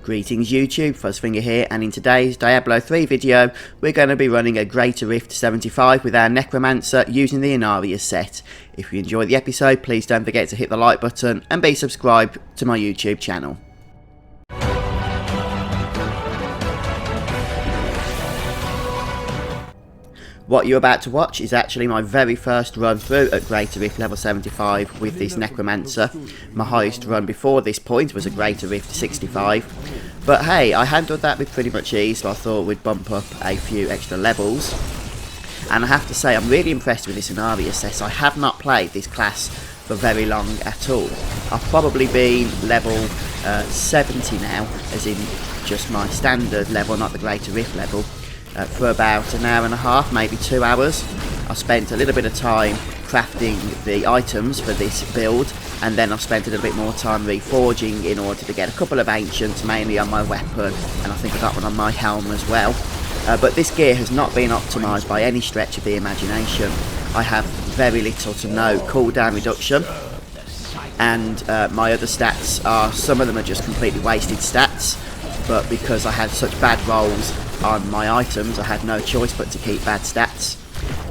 Greetings YouTube, Fuzzfinger here, and in today's Diablo 3 video we're going to be running a Greater Rift 75 with our Necromancer using the Inarius Set. If you enjoyed the episode, please don't forget to hit the like button and be subscribed to my YouTube channel. What you're about to watch is actually my very first run through at Greater Rift level 75 with this Necromancer. My highest run before this point was a Greater Rift 65. But hey, I handled that with pretty much ease, so I thought we'd bump up a few extra levels. And I have to say, I'm really impressed with this Inarius Set. I have not played this class for very long at all. I've probably been level 70 now, as in just my standard level, not the Greater Rift level. For about an hour and a half, maybe 2 hours. I spent a little bit of time crafting the items for this build, and then I've spent a little bit more time reforging in order to get a couple of ancients, mainly on my weapon, and I think I got one on my helm as well. But this gear has not been optimised by any stretch of the imagination. I have very little to no cooldown reduction, and my other stats are, some of them are just completely wasted stats, but because I had such bad rolls on my items, I had no choice but to keep bad stats.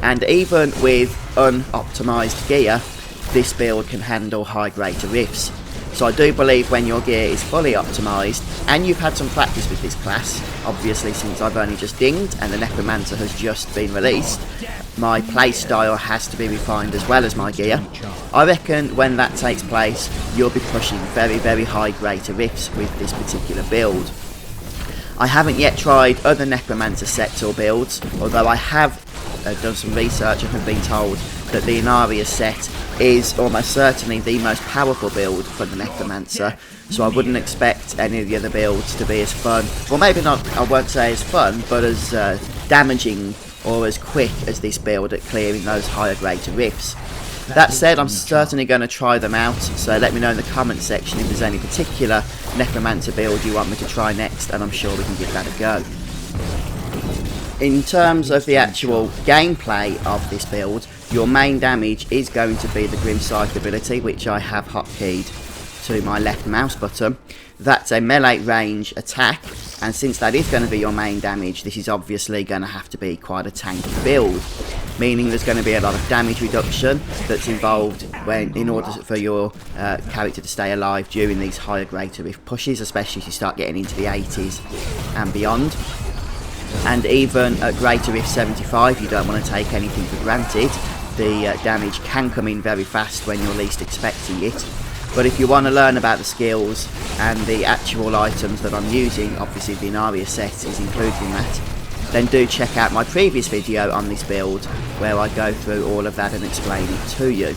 And even with unoptimised gear, this build can handle high Greater Rifts. So I do believe when your gear is fully optimised, and you've had some practice with this class, obviously since I've only just dinged and the Necromancer has just been released, my playstyle has to be refined as well as my gear. I reckon when that takes place, you'll be pushing very, very high Greater Rifts with this particular build. I haven't yet tried other Necromancer sets or builds, although I have done some research and have been told that the Inarius Set is almost certainly the most powerful build for the Necromancer, so I wouldn't expect any of the other builds to be as fun, well maybe not, I won't say as fun, but as damaging or as quick as this build at clearing those higher Greater Rifts. That said, I'm certainly going to try them out, so let me know in the comment section if there's any particular Necromancer build you want me to try next, and I'm sure we can give that a go. In terms of the actual gameplay of this build, your main damage is going to be the Grim Scythe ability, which I have hotkeyed to my left mouse button. That's a melee range attack, and since that is going to be your main damage, this is obviously going to have to be quite a tanky build, meaning there's going to be a lot of damage reduction that's involved in order for your character to stay alive during these higher Greater Rift pushes, especially as you start getting into the 80s and beyond. And even at Greater Rift 75, you don't want to take anything for granted. The damage can come in very fast when you're least expecting it. But if you want to learn about the skills and the actual items that I'm using, obviously the Inarius Set is included in that, then do check out my previous video on this build where I go through all of that and explain it to you.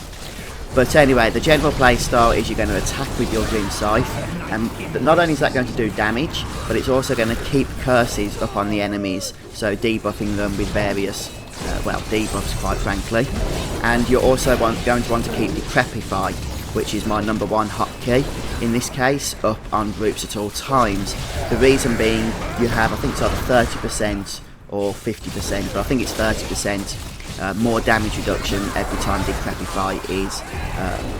But anyway, the general playstyle is you're going to attack with your Grim Scythe, and not only is that going to do damage, but it's also going to keep curses up on the enemies, so debuffing them with various, debuffs quite frankly. And you're also going to want to keep Decrepify, which is my number one hotkey in this case, up on groups at all times. The reason being, you have, I think it's either 30% or 50%, but I think it's 30%. More damage reduction every time Decrepify is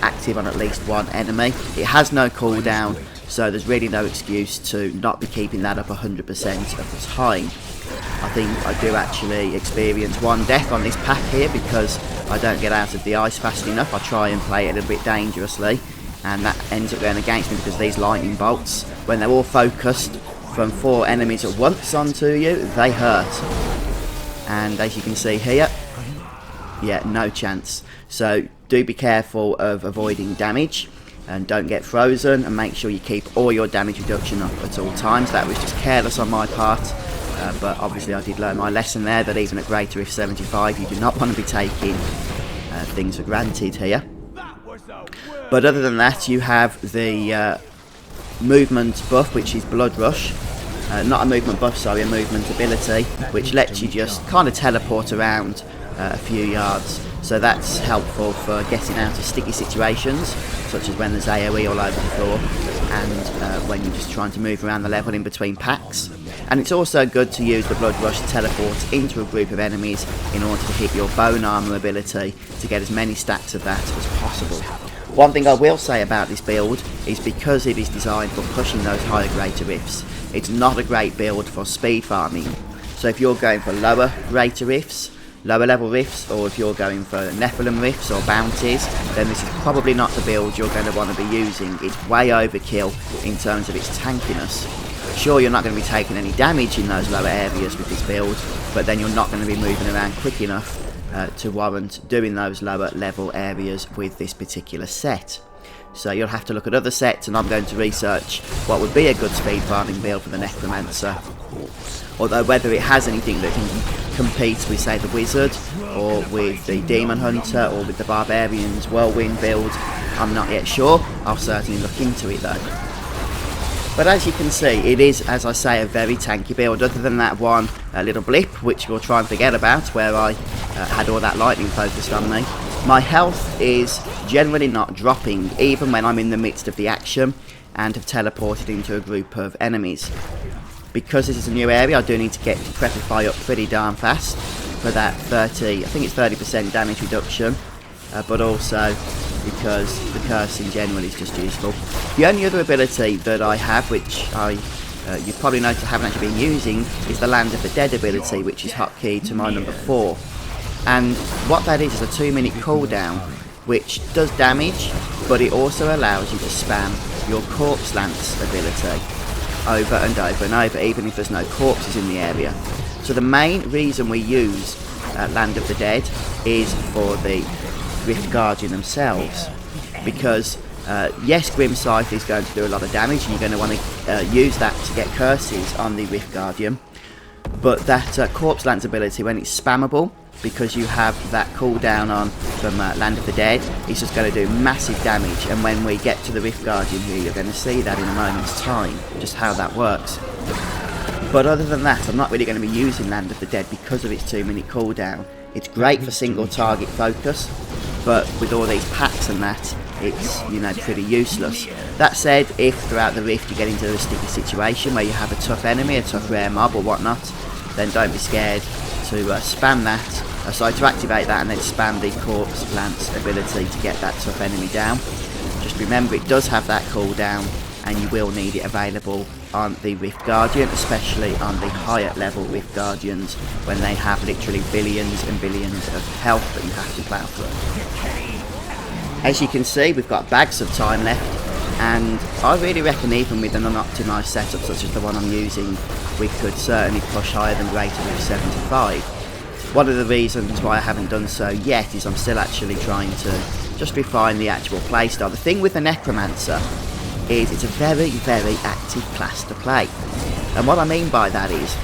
active on at least one enemy. It has no cooldown, so there's really no excuse to not be keeping that up 100% of the time. I think I do actually experience one death on this pack here because I don't get out of the ice fast enough. I try and play it a little bit dangerously, and that ends up going against me because these lightning bolts, when they're all focused from 4 enemies at once onto you, they hurt. And as you can see here, yeah, no chance. So do be careful of avoiding damage and don't get frozen, and make sure you keep all your damage reduction up at all times. That was just careless on my part, but obviously I did learn my lesson there, that even at Greater Rift 75 you do not want to be taking things for granted here. But other than that, you have the movement buff, which is Blood Rush. Not a movement buff, sorry, a movement ability, which lets you just kind of teleport around a few yards, so that's helpful for getting out of sticky situations, such as when there's AoE all over the floor, and when you're just trying to move around the level in between packs. And it's also good to use the Blood Rush to teleport into a group of enemies in order to hit your Bone Armour ability to get as many stacks of that as possible. One thing I will say about this build is because it is designed for pushing those higher greater rifts, it's not a great build for speed farming. So if you're going for lower greater rifts, lower level rifts, or if you're going for Nephilim rifts or bounties, then this is probably not the build you're going to want to be using. It's way overkill in terms of its tankiness. Sure, you're not going to be taking any damage in those lower areas with this build, but then you're not going to be moving around quick enough to warrant doing those lower level areas with this particular set. So you'll have to look at other sets, and I'm going to research what would be a good speed farming build for the Necromancer. Although whether it has anything that can compete with, say, the Wizard, or with the Demon Hunter, or with the Barbarian's Whirlwind build, I'm not yet sure. I'll certainly look into it though. But as you can see, it is, as I say, a very tanky build, other than that one little blip, which we'll try and forget about, where I had all that lightning focused on me. My health is generally not dropping, even when I'm in the midst of the action and have teleported into a group of enemies. Because this is a new area, I do need to get to Prepify up pretty darn fast for that 30% damage reduction, but also because the cursing generally is just useful. The only other ability that I have, which you probably noticed I haven't actually been using, is the Land of the Dead ability, which is hotkey to my number 4. And what that is a 2-minute cooldown, which does damage, but it also allows you to spam your Corpse Lance ability over and over and over, even if there's no corpses in the area. So the main reason we use Land of the Dead is for the Rift Guardian themselves, because yes, Grim Scythe is going to do a lot of damage, and you're going to want to use that to get curses on the Rift Guardian, but that Corpse Lance ability, when it's spammable, because you have that cooldown on from Land of the Dead, it's just going to do massive damage. And when we get to the Rift Guardian here, you're going to see that in a moment's time, just how that works. But other than that, I'm not really going to be using Land of the Dead because of its 2-minute cooldown. It's great for single target focus, but with all these packs and that, it's, you know, pretty useless. That said, if throughout the Rift you get into a sticky situation where you have a tough enemy, a tough rare mob or whatnot, then don't be scared to spam that, to activate that and then spam the Corpse Lance ability to get that tough enemy down. Just remember, it does have that cooldown, and you will need it available on the Rift Guardian, especially on the higher level Rift Guardians, when they have literally billions and billions of health that you have to plough through. As you can see, we've got bags of time left, and I really reckon even with an unoptimised setup such as the one I'm using, we could certainly push higher than greater with 75. One of the reasons why I haven't done so yet is I'm still actually trying to just refine the actual playstyle. The thing with the Necromancer is it's a very, very active class to play. And what I mean by that is,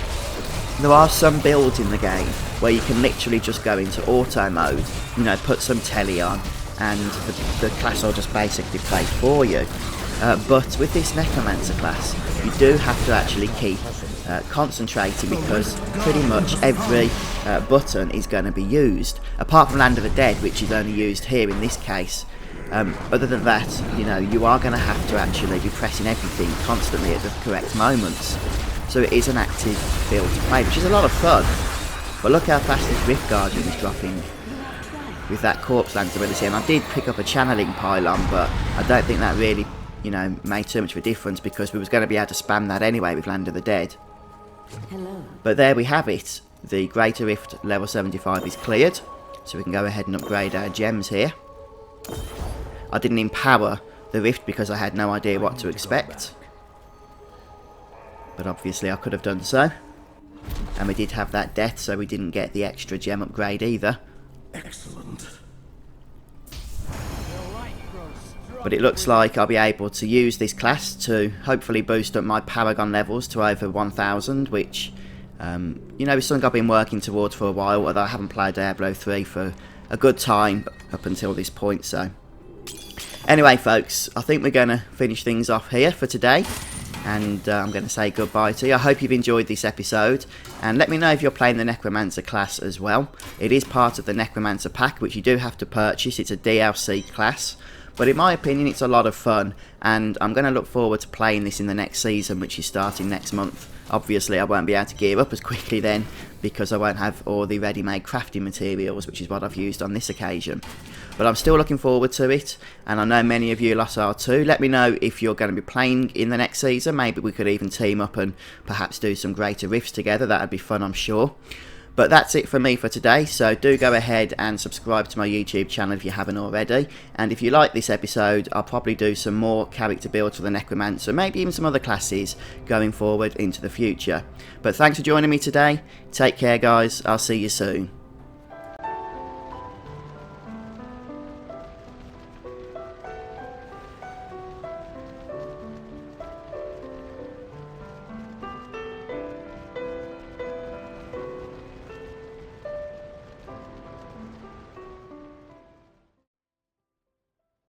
there are some builds in the game where you can literally just go into auto mode, you know, put some telly on, and the class will just basically play for you. But with this Necromancer class, you do have to actually keep concentrating, because pretty much every button is going to be used, apart from Land of the Dead, which is only used here in this case. Other than that, you know, you are going to have to actually be pressing everything constantly at the correct moments. So it is an active build to play, which is a lot of fun. But look how fast this Rift Guardian is dropping with that Corpse Lance ability. And I did pick up a channeling pylon, but I don't think that really, you know, made too much of a difference, because we was going to be able to spam that anyway with Land of the Dead. Hello. But there we have it. The Greater Rift level 75 is cleared, so we can go ahead and upgrade our gems here. I didn't empower the Rift because I had no idea what to expect, but obviously I could have done so. And we did have that death, so we didn't get the extra gem upgrade either. Excellent. But it looks like I'll be able to use this class to hopefully boost up my Paragon levels to over 1000, which, you know, is something I've been working towards for a while, although I haven't played Diablo 3 for a good time up until this point. So anyway, folks, I think we're going to finish things off here for today, and I'm going to say goodbye to you. I hope you've enjoyed this episode, and let me know if you're playing the Necromancer class as well. It is part of the Necromancer pack, which you do have to purchase. It's a DLC class, but in my opinion it's a lot of fun, and I'm going to look forward to playing this in the next season, which is starting next month. Obviously I won't be able to gear up as quickly then, because I won't have all the ready-made crafting materials, which is what I've used on this occasion. but I'm still looking forward to it, and I know many of you lot are too. Let me know if you're going to be playing in the next season. Maybe we could even team up and perhaps do some greater rifts together. That would be fun, I'm sure. But that's it for me for today, so do go ahead and subscribe to my YouTube channel if you haven't already. And if you like this episode, I'll probably do some more character builds for the Necromancer, maybe even some other classes going forward into the future. But thanks for joining me today. Take care, guys. I'll see you soon.